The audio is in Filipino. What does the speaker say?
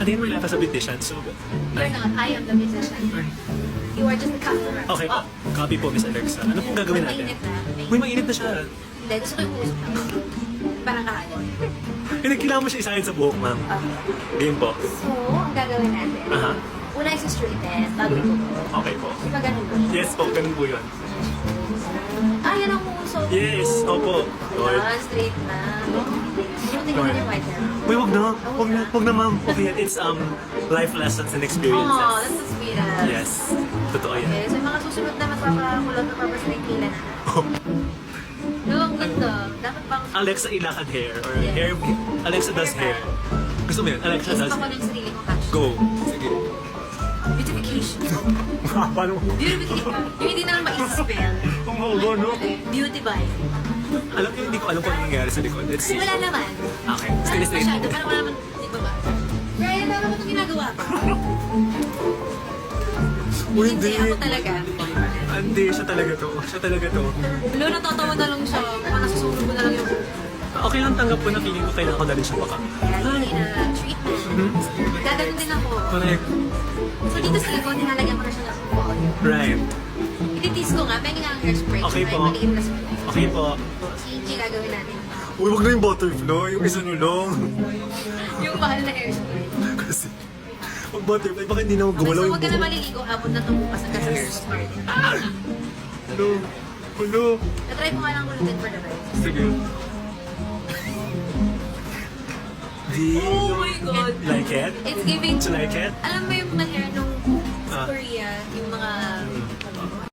Patingin mo yung letter sa petition. So, You're not. I am the musician. You are just the customer. okay po. Copy po, Miss Alexa. Ano pong gagawin natin? Mainit na. Uy, mainit na siya. Hindi, gusto ko yung usap lang. Parang kaagad. Kailangan mo siya isahin sa buhok, ma'am. Game po. So, ang gagawin natin, Aha. una is straighten, bago ito. Okay po. Di ba ganun ba? Yes po, ganun po yun. Ah, yan ang muso. Yes, opo. Lord. Yan, straight na. Yung tingin Lord. mo yung white hair. Uy, wag na ma'am. Okay, it's life lessons and experiences. Oh, that's the sweetest. Yes, totoo yan. Okay, so yung mga susunod na magpapakulot, magpapastraight nila na. No, ang ganda. Dapat bang... Alexa ilakad hair or Yes. hair. Alexa does hair. Gusto mo yun? Alexa Isip does ako ng sarili ko catch. Go. Sige. Beautification. Paano? Beautification. Yung hindi naman ma-spell. Ang hawgo, no? Beauty by. Alam ko, hindi ko alam kung ano nangyari sa likod. Let's see. Wala naman. Okay, Parang straight masyado. mo. Parang wala naman. Di ba ba? Brian, tama mo itong ginagawa ko. Uy, Hindi, ako talaga. Hindi, siya talaga to. Siya talaga to. Lo, natatawa na lang siya. Mukhang nasusunod ko na lang yung... Okay lang tanggap ko na feeling ko kailangan ko na rin siya baka. Kaya hindi na treatment. Gaganon din ako. Correct. So dito sa likod, nilalagyan ko na siya ng ball. Right. Ititis ko nga, pwede nga ang hairspray. Okay So, po. may maliit na spray. Okay po. Sige, gagawin natin. Uy, wag na yung butterfly. Yung isa nulong. Yung mahal na hairspray. Kasi, pag butterfly, baka hindi na Okay, gumalaw so yung huwag ka na buhok. maliligo, abot na tumukas hanggang sa hairspray. Hello. Hello. Natry mo nga lang ulitin for the rest. Sige. Do Oh my God. Like it? It's giving... Do you like it? Alam mo yung mga hair nung Ah. sa Korea, yung mga